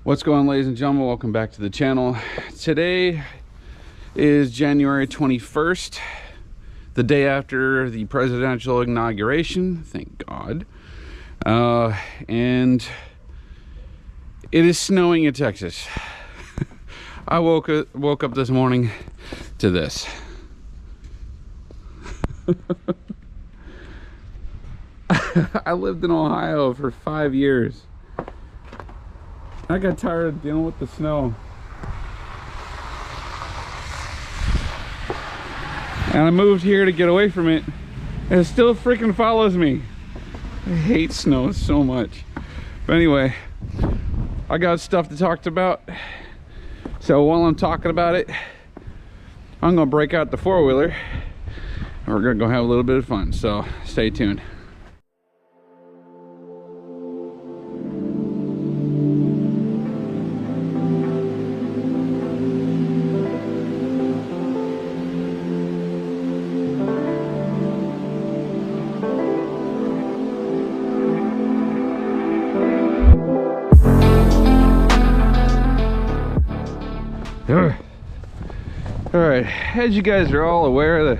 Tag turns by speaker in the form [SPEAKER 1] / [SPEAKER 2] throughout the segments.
[SPEAKER 1] What's going on, ladies and gentlemen? Welcome back to the channel. Today is January 21st, the day after the presidential inauguration, thank God. And it is snowing in Texas. I woke up this morning to this. I lived in Ohio for 5 years. I got tired of dealing with the snow. And I moved here to get away from it. And it still freaking follows me. I hate snow so much. But anyway, I got stuff to talk about. So while I'm talking about it, I'm gonna break out the four-wheeler and we're gonna go have a little bit of fun. So stay tuned. All right, as you guys are all aware, the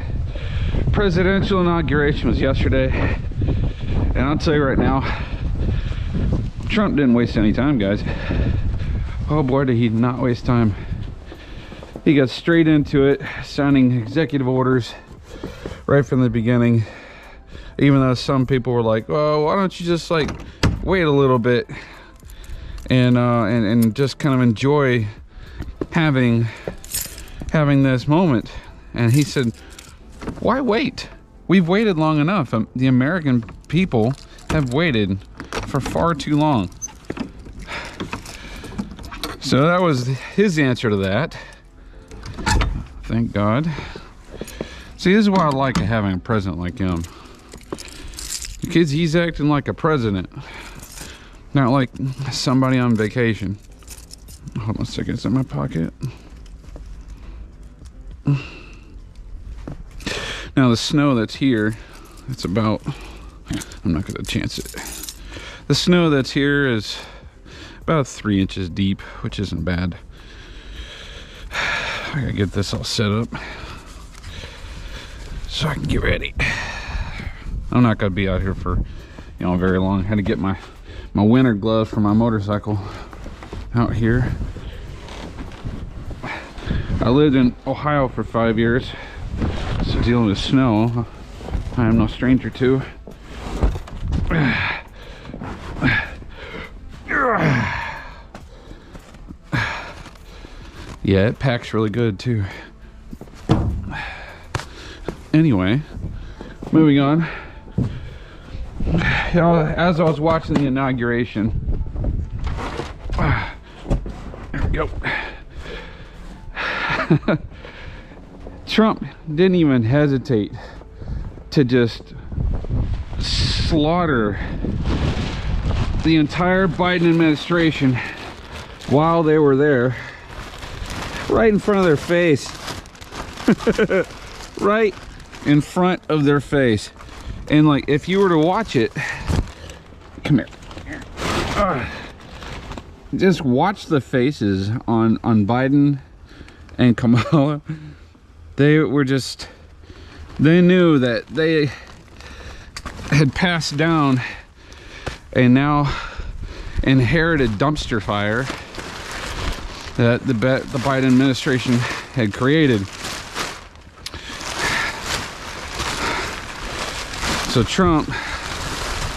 [SPEAKER 1] presidential inauguration was yesterday, and I'll tell you right now, Trump didn't waste any time, guys. Oh boy, did he not waste time. He got straight into it, signing executive orders right from the beginning, even though some people were like, well, why don't you just like wait a little bit and just kind of enjoy having this moment. And he said, why wait? We've waited long enough. The American people have waited for far too long. So that was his answer to that. Thank God. See, this is why I like having a president like him, because he's acting like a president, not like somebody on vacation. Hold on a second, it's in my pocket. Now the snow that's here, it's about, I'm not gonna chance it. The snow that's here is about 3 inches deep, which isn't bad. I gotta get this all set up so I can get ready. I'm not gonna be out here for, very long. I had to get my winter gloves for my motorcycle out here. I lived in Ohio for 5 years, so dealing with snow, I am no stranger to. Yeah, it packs really good too. Anyway, moving on. As I was watching the inauguration, there we go. Trump didn't even hesitate to just slaughter the entire Biden administration while they were there, right in front of their face. Right in front of their face. And like, if you were to watch it, come here, just watch the faces on Biden and Kamala. They were just, they knew that they had passed down a now inherited dumpster fire that the Biden administration had created. So Trump,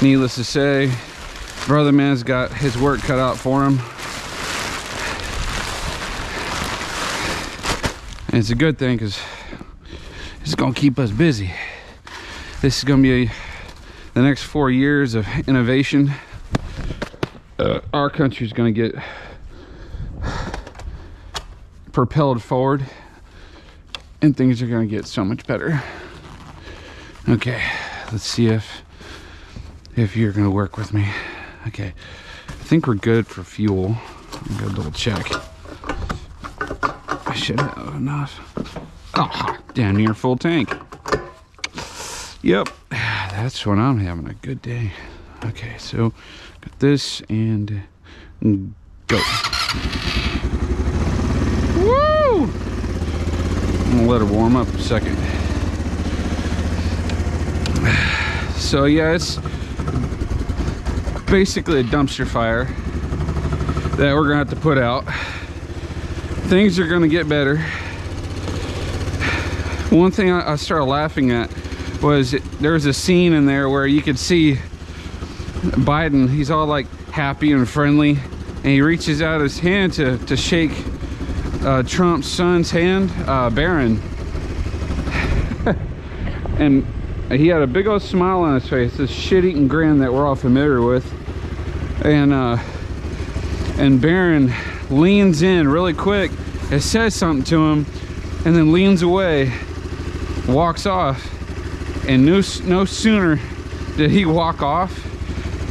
[SPEAKER 1] needless to say, brother man's got his work cut out for him. And it's a good thing, because it's gonna keep us busy. This is gonna be the next 4 years of innovation. Our country's gonna get propelled forward, and things are gonna get so much better. Okay, let's see if you're gonna work with me. Okay, I think we're good for fuel. I'm gonna double check. I should have enough. Oh, damn near full tank. Yep, that's when I'm having a good day. Okay, so got this and go. Woo! I'm gonna let her warm up a second. So yeah, it's basically a dumpster fire that we're gonna have to put out. Things are gonna get better. One thing I started laughing at was there was a scene in there where you could see Biden, he's all like happy and friendly, and he reaches out his hand to shake Trump's son's hand, Barron. And he had a big old smile on his face, this shit-eating grin that we're all familiar with. And Barron leans in really quick and says something to him, and then leans away, walks off. And no sooner did he walk off,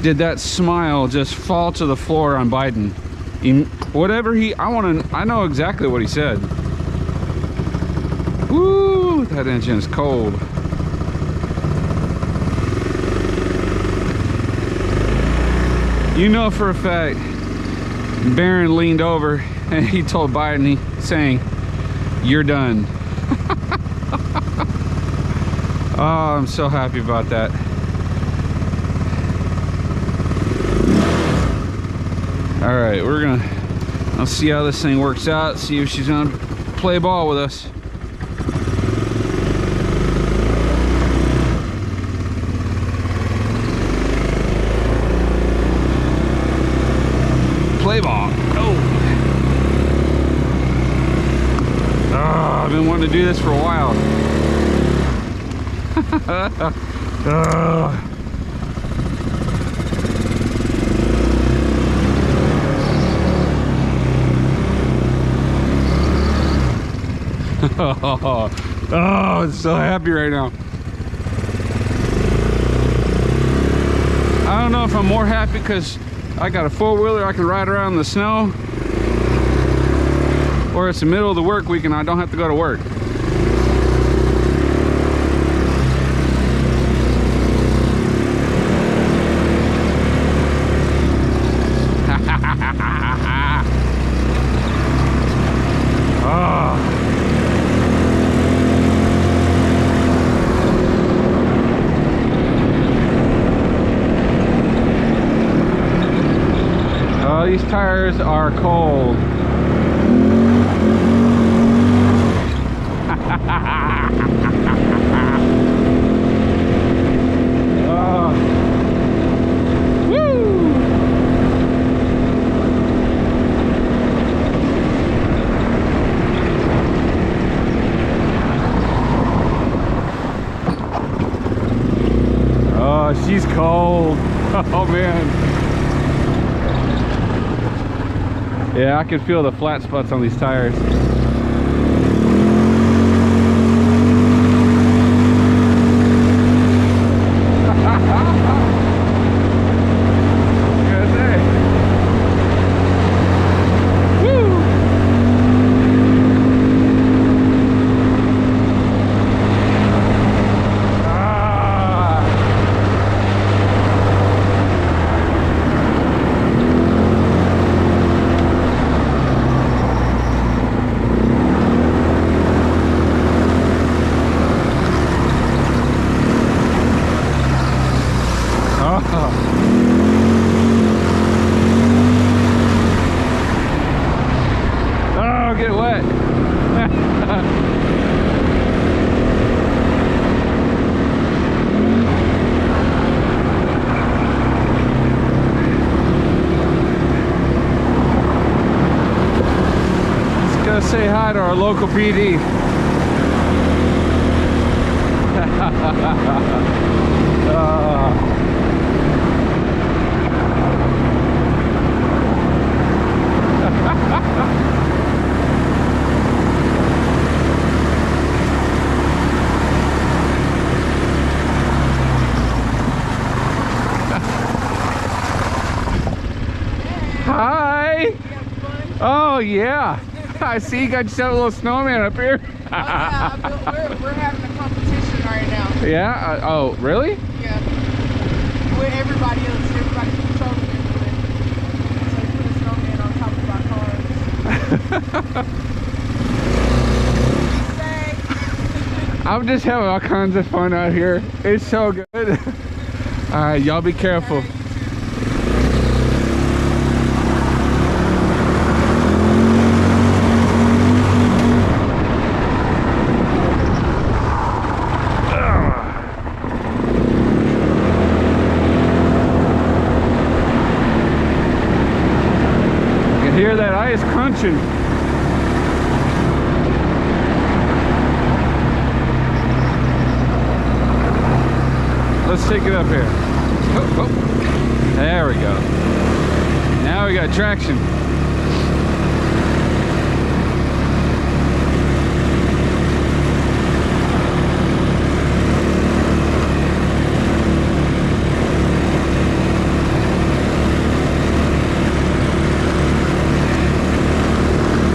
[SPEAKER 1] did that smile just fall to the floor on Biden. I know exactly what he said. Woo, that engine is cold. You know for a fact, Barron leaned over and he told Biden, saying, "You're done." Oh, I'm so happy about that. All right, I'll see how this thing works out, see if she's gonna play ball with us. Play ball. Oh, I've been wanting to do this for a while. Oh, I'm so happy right now. I don't know if I'm more happy because I got a four-wheeler I can ride around in the snow, or it's the middle of the work week and I don't have to go to work. These tires are cold. Woo! Oh, she's cold. Oh man. Yeah, I can feel the flat spots on these tires. Oh, get wet. Let's go say hi to our local PD. Hi. Oh yeah. I see you got yourself a little snowman up here.
[SPEAKER 2] Oh, yeah, we're having a competition right now.
[SPEAKER 1] Yeah? Oh, really?
[SPEAKER 2] Yeah. With everybody else, everybody controlling it. So we put a snowman on top of our car.
[SPEAKER 1] I'm just having all kinds of fun out here. It's so good. All right, y'all be careful. You can hear that ice crunching. Let's take it up here. Oh, oh. There we go. Now we got traction.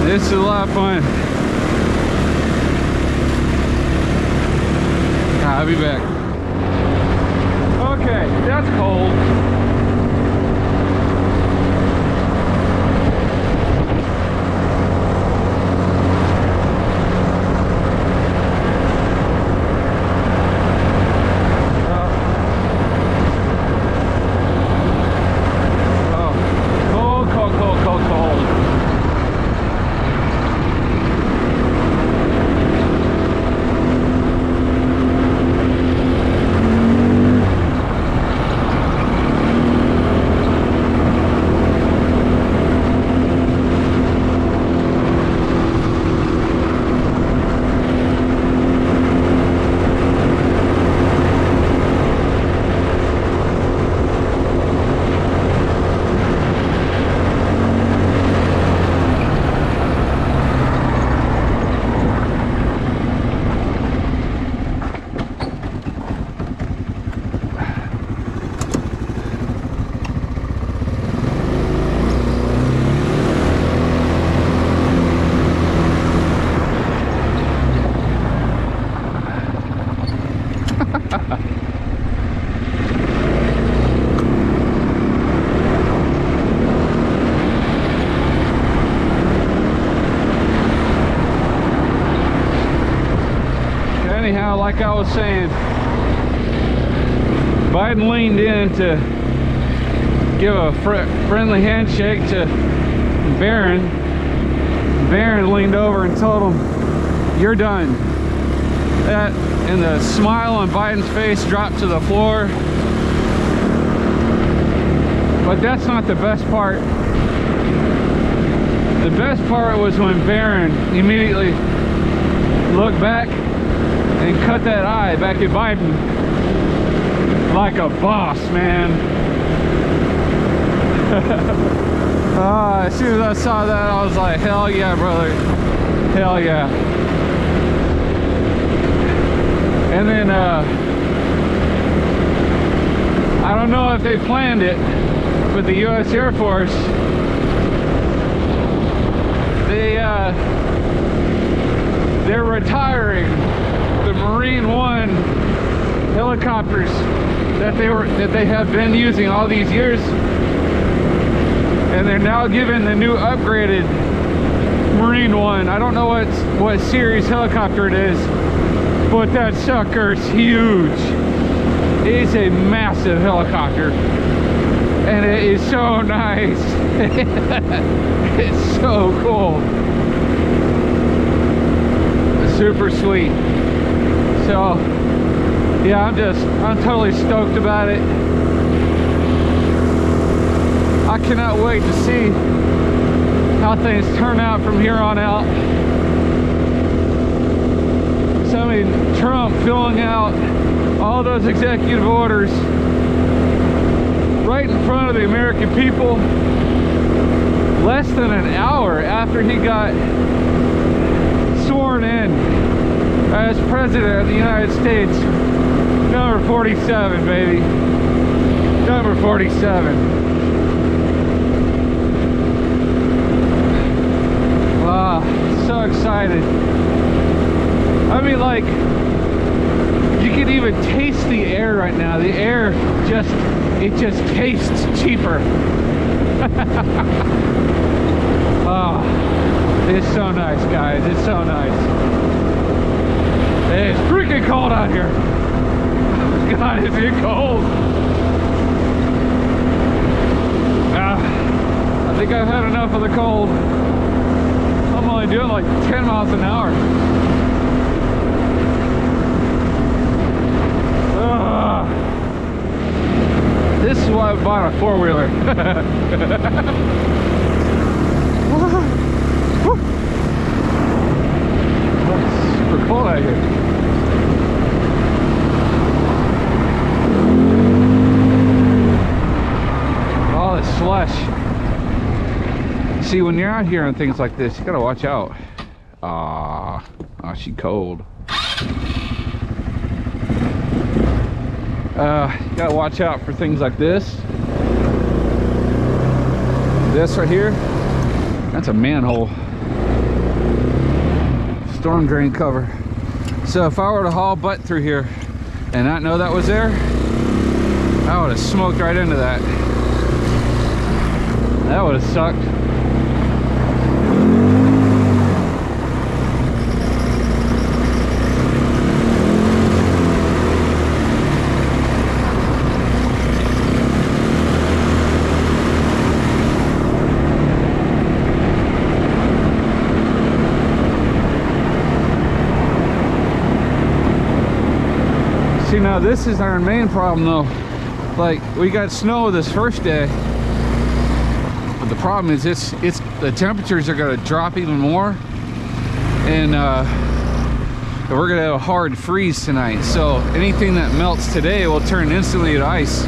[SPEAKER 1] This is a lot of fun. I'll be back. Okay, that's cold. Anyhow, like I was saying, Biden leaned in to give a friendly handshake to Barron. Barron leaned over and told him, "You're done." That and the smile on Biden's face dropped to the floor. But that's not the best part. The best part was when Barron immediately looked back and cut that eye back at Biden like a boss, man. As soon as I saw that, I was like, hell yeah, brother. Hell yeah. And then, I don't know if they planned it, but the U.S. Air Force, they're retiring the Marine One helicopters that they have been using all these years, and they're now giving the new upgraded Marine One. I don't know what series helicopter it is, but that sucker's huge. It's a massive helicopter, and it is so nice. It's so cool. Super sweet. So yeah, I'm totally stoked about it. I cannot wait to see how things turn out from here on out. So I mean, Trump filling out all those executive orders right in front of the American people less than an hour after he got sworn in as President of the United States. Number 47, baby. Number 47. Wow, so excited. I mean, like, you can even taste the air right now. The air it just tastes cheaper. Oh, It's so nice, guys. It's so nice. Hey, it's freaking cold out here. God, is it cold? I think I've had enough of the cold. I'm only doing like 10 miles an hour. This is why I bought a four-wheeler. It's super cold out here. All this slush. See, when you're out here and things like this, you gotta watch out. She cold. You gotta watch out for things like this. This right here, that's a manhole. Storm drain cover. So if I were to haul butt through here and not know that was there, I would have smoked right into that. That would have sucked. See, now this is our main problem though. Like, we got snow this first day, but the problem is the temperatures are going to drop even more, and we're going to have a hard freeze tonight. So anything that melts today will turn instantly to ice.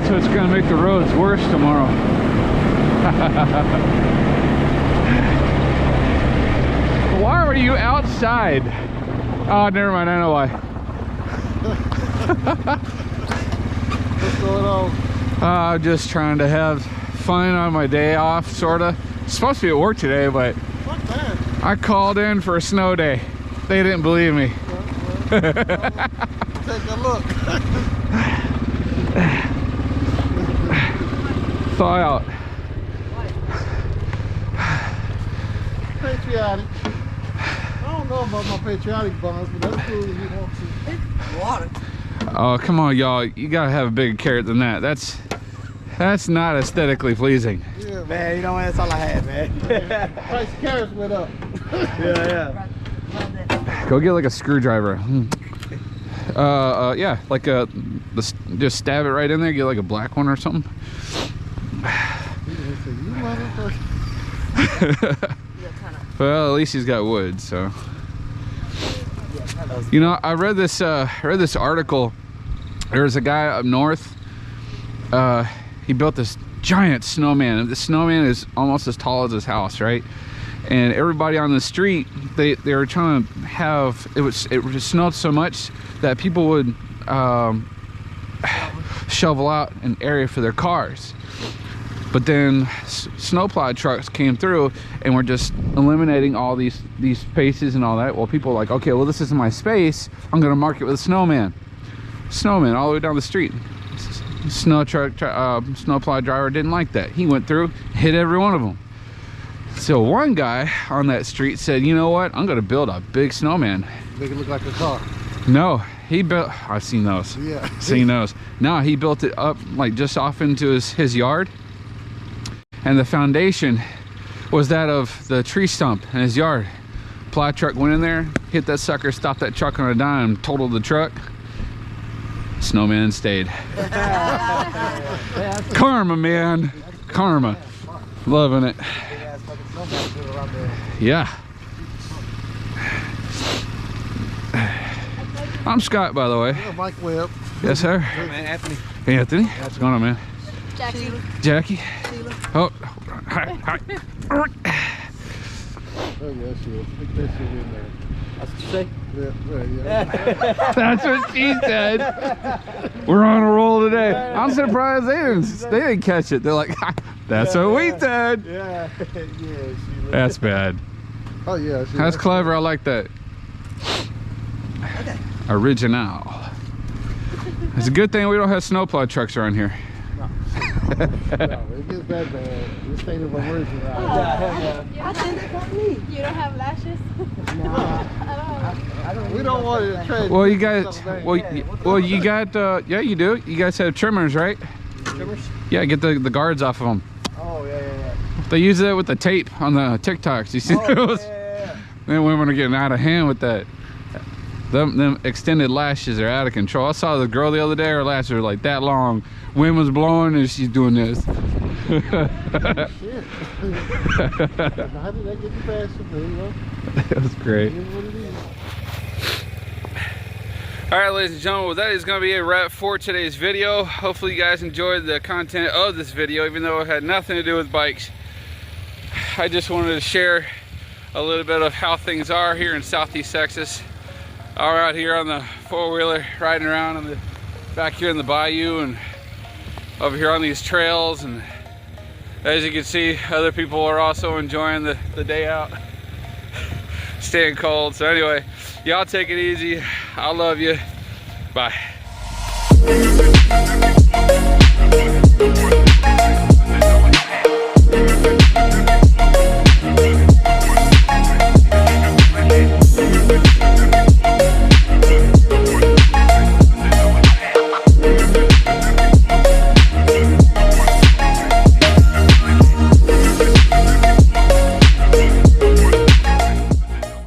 [SPEAKER 1] So it's going to make the roads worse tomorrow. Why are you outside? Oh, never mind. I know why.
[SPEAKER 3] What's going on?
[SPEAKER 1] Just trying to have fun on my day off, sorta. Supposed to be at work today, but I called in for a snow day. They didn't believe me.
[SPEAKER 3] Take a look.
[SPEAKER 1] Thaw out.
[SPEAKER 3] Patriotic. I don't know about my patriotic bonds, but that's cool if you want to. Water.
[SPEAKER 1] Oh, come on, y'all. You gotta have a bigger carrot than that. That's not aesthetically pleasing.
[SPEAKER 3] Yeah,
[SPEAKER 4] Man, you know what? That's all I had, man.
[SPEAKER 3] price of carrots went up.
[SPEAKER 4] Yeah.
[SPEAKER 1] Go get like a screwdriver. Yeah, like just stab it right in there. Get like a black one or something. Well, at least he's got wood, so. You know, I read this article. There's a guy up north. He built this giant snowman. The snowman is almost as tall as his house, right? And everybody on the street, they were trying to have it just snowed so much that people would shovel out an area for their cars. But then snowplow trucks came through and were just eliminating all these spaces and all that. Well, people were like, okay, well, this isn't my space. I'm gonna mark it with a snowman. Snowman all the way down the street. Snowplow driver didn't like that. He went through, hit every one of them. So one guy on that street said, you know what? I'm gonna build a big snowman.
[SPEAKER 3] Make it look like a car.
[SPEAKER 1] No, he built, I've seen those.
[SPEAKER 3] Yeah.
[SPEAKER 1] Seen those. No, he built it up like just off into his yard. And the foundation was that of the tree stump in his yard. Plow truck went in there, hit that sucker, stopped that truck on a dime, totaled the truck. Snowman stayed. Karma, man. Karma. Loving it. Yeah. I'm Scott, by the way.
[SPEAKER 3] Yeah, Mike Webb.
[SPEAKER 1] Yes, sir.
[SPEAKER 4] Man, Anthony.
[SPEAKER 1] Hey, Anthony. What's going on, man?
[SPEAKER 2] Jackie.
[SPEAKER 1] Jackie. Oh, hi.
[SPEAKER 3] Oh, yeah, sure. Stick that shit in there.
[SPEAKER 4] That's what you say?
[SPEAKER 3] Yeah.
[SPEAKER 1] That's what she said. We're on a roll today. I'm surprised they didn't catch it. They're like, That's what we said.
[SPEAKER 4] Yeah. She
[SPEAKER 1] That's bad.
[SPEAKER 3] Oh yeah.
[SPEAKER 1] That's clever. I like that. Original. It's a good thing we don't have snowplow trucks around here.
[SPEAKER 3] No, it gets that bad. This state of emergency. Right?
[SPEAKER 2] I think they got me. You don't have lashes?
[SPEAKER 3] We don't want it to trade.
[SPEAKER 1] Well, you guys. Well, you got. Yeah, you do. You guys have trimmers, right?
[SPEAKER 4] Trimmers?
[SPEAKER 1] Yeah, get the guards off of them.
[SPEAKER 4] Oh, yeah.
[SPEAKER 1] They use it with the tape on the TikToks. You see those?
[SPEAKER 4] Yeah.
[SPEAKER 1] Then women are getting out of hand with that. Them extended lashes are out of control. I saw the girl the other day, her lashes were like that long. Wind was blowing and she's doing this.
[SPEAKER 3] Shit. How did that get you past the you know?
[SPEAKER 1] That was great.
[SPEAKER 3] It is what it is.
[SPEAKER 1] All right, ladies and gentlemen, well, that is going to be a wrap for today's video. Hopefully you guys enjoyed the content of this video, even though it had nothing to do with bikes. I just wanted to share a little bit of how things are here in Southeast Texas. We're out here on the four-wheeler, riding around in the back here in the bayou and over here on these trails. And as you can see, other people are also enjoying the day out, staying cold. So anyway, y'all take it easy. I love you. Bye.